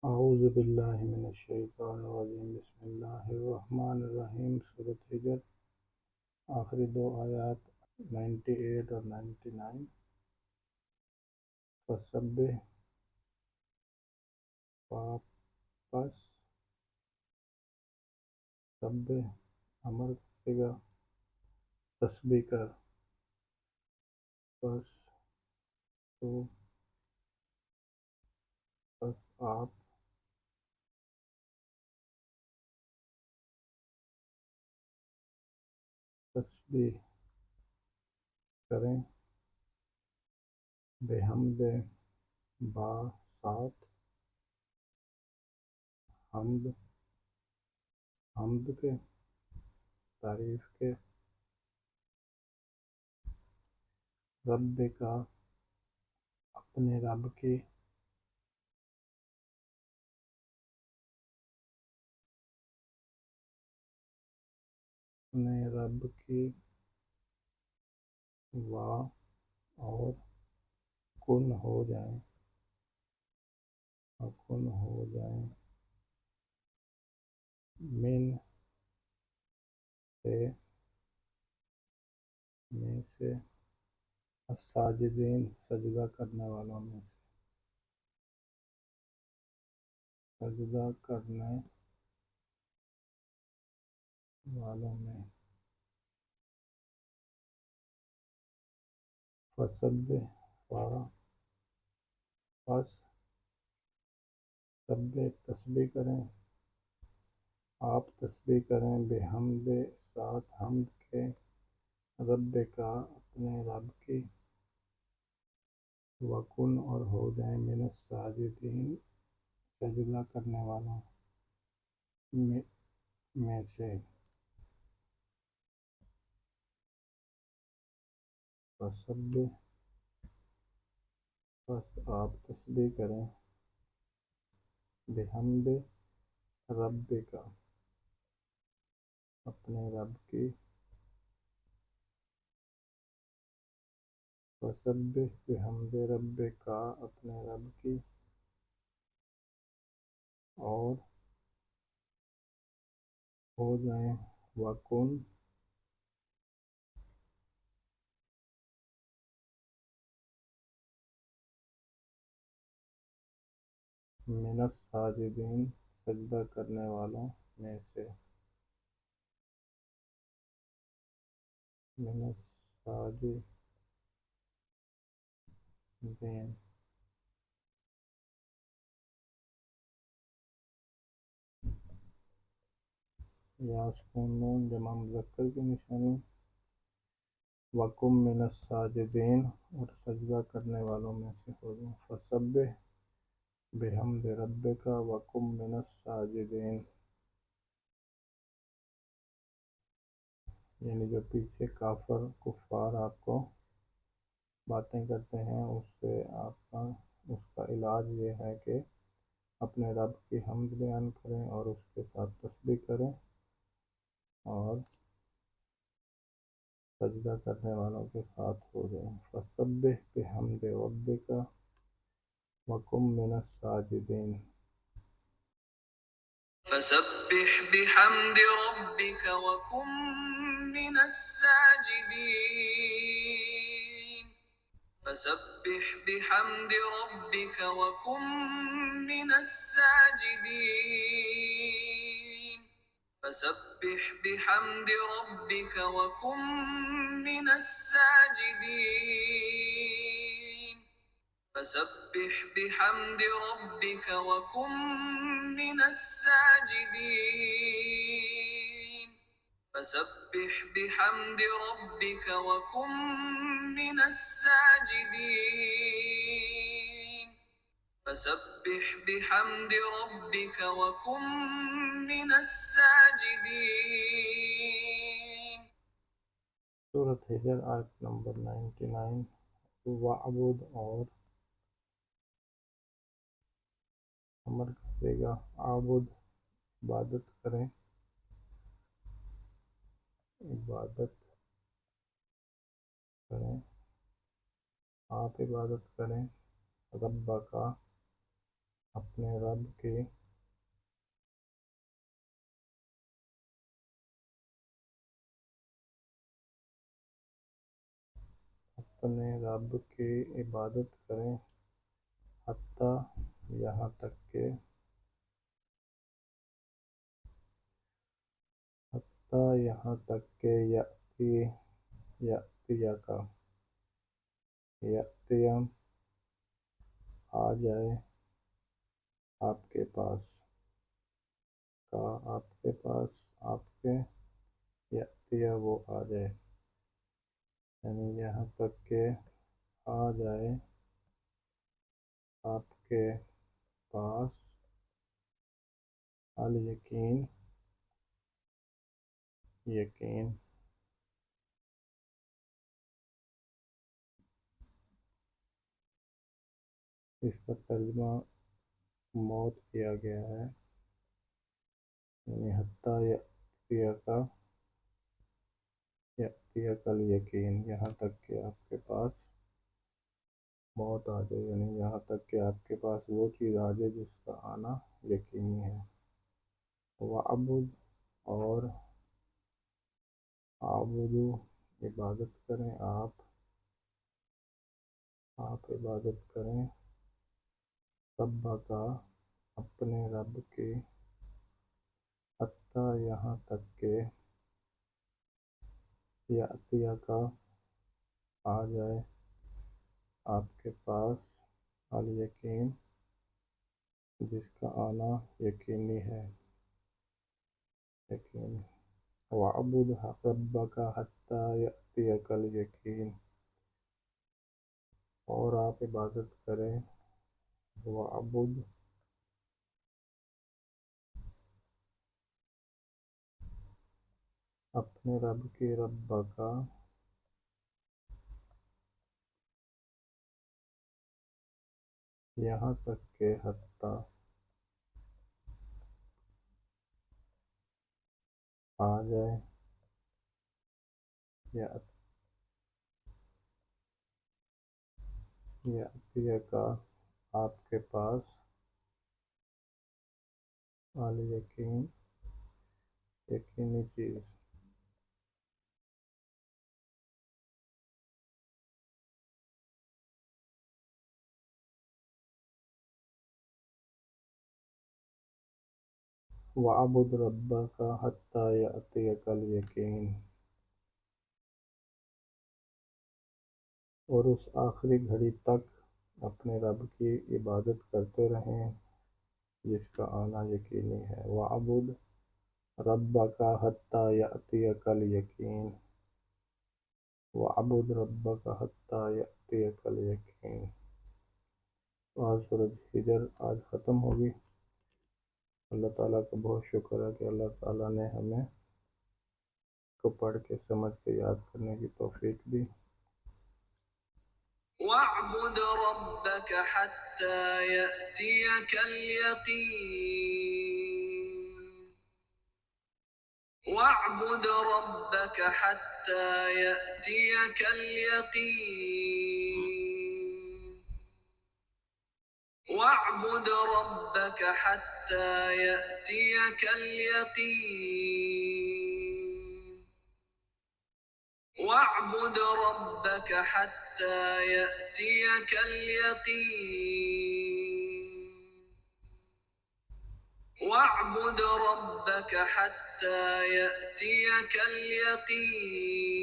اعوذ باللہ من الشیطان الرجیم بسم اللہ الرحمن الرحیم سورۃ ہجر آخری دو آیات 98 اور 99 فسبح پس سبح امر کرے گا تسبیح کر پس تو پس آپ تسبیح کریں بحمد با ساتھ حمد کے تعریف کے رب کا اپنے رب کی وا اور کن ہو جائیں من میں سے الساجدین سجدہ کرنے والوں میں فسبح پس سبح تسبیح کریں آپ تسبیح کریں بحمد ساتھ حمد کے رب کا اپنے رب کی وکن اور ہو جائیں من الساجدین سجدہ کرنے والوں میں سے فسبح پس آپ تسبیح کریں بحمد رب کا اپنے رب کی فسبح بحمد رب کا اپنے رب کی اور ہو جائیں وکن من الساجدین سجدہ کرنے والوں میں سے من الساجدین یا سکون نون جمع مذکر کی نشانی وکم من الساجدین اور سجدہ کرنے والوں میں سے ہو جائیں فسبح بحمد ربک وکم من الساجدین یعنی جو پیچھے کفار آپ کو باتیں کرتے ہیں اس کا علاج یہ ہے کہ اپنے رب کی حمد بیان کریں اور اس کے ساتھ تسبیح کریں اور سجدہ کرنے والوں کے ساتھ ہو جائیں فسبح بحمد ربک وکم من الساجدین فسبح بحمد ربك وكن من الساجدين فسبح بحمد ربك وكن من الساجدين فسبح بحمد ربك وكن من الساجدين فسبح بحمد ربك وكن من الساجدين فسبح بحمد ربك وكن من الساجدين فسبح بحمد ربك وكن من الساجدين سورۃ ہجر آیت نمبر 99 وعبد اور امر کرے گا عابد عبادت کریں آپ عبادت کریں رب کا اپنے رب کی عبادت کریں حتیٰ یہاں تک کہ یأتیم آ جائے آپ کے پاس یأتیہ وہ آ جائے، یعنی یہاں تک کہ آ جائے آپ کے پاس الیقین یقین۔ اس کا ترجمہ موت کیا گیا ہے، یعنی حتیٰ یأتیک الیقین، یہاں تک کہ آپ کے پاس موت آ جائے، یعنی یہاں تک کہ آپ کے پاس وہ چیز آ جائے جس کا آنا یقینی ہے۔ وَعْبُدْ اور عبدو عبادت کریں آپ عبادت کریں ربک اپنے رب کی، حتیٰ یہاں تک کہ یأتیک آ جائے آپ کے پاس الیقین جس کا آنا یقینی ہے۔ وَعْبُدْ رَبَّكَ حَتَّى يَأْتِيَكَ الْيَقِينُ، اور آپ عبادت کریں وَعْبُدْ اپنے رب کی ربک یہاں تک کہ حتیٰ آ جائے یأتیک آپ کے پاس الیقین یقینی چیز۔ وَعْبُدْ رَبَّكَ حَتَّى يَأْتِيَكَ الْيَقِينُ، اور اس آخری گھڑی تک اپنے رب کی عبادت کرتے رہیں جس کا آنا یقینی ہے۔ وَعْبُدْ رَبَّكَ حَتَّى يَأْتِيَكَ الْيَقِينُ، وَعْبُدْ رَبَّكَ حَتَّى يَأْتِيَكَ الْيَقِينُ۔ آج سورۃ ہجر آج ختم ہوگی۔ اللہ تعالیٰ کا بہت شکر ہے کہ اللہ تعالیٰ نے ہمیں کو پڑھ کے سمجھ کے یاد کرنے کی توفیق دی۔ وَاعْبُدْ رَبَّكَ حَتَّى يَأْتِيَكَ الْيَقِينُ وَاعْبُدْ رَبَّكَ حَتَّى يَأْتِيَكَ الْيَقِينُ وَاعْبُدْ رَبَّكَ حَتَّى يَأْتِيَكَ الْيَقِينُ وَاعْبُدْ رَبَّكَ حَتَّى يَأْتِيَكَ الْيَقِينُ وَاعْبُدْ رَبَّكَ حَتَّى يَأْتِيَكَ الْيَقِينُ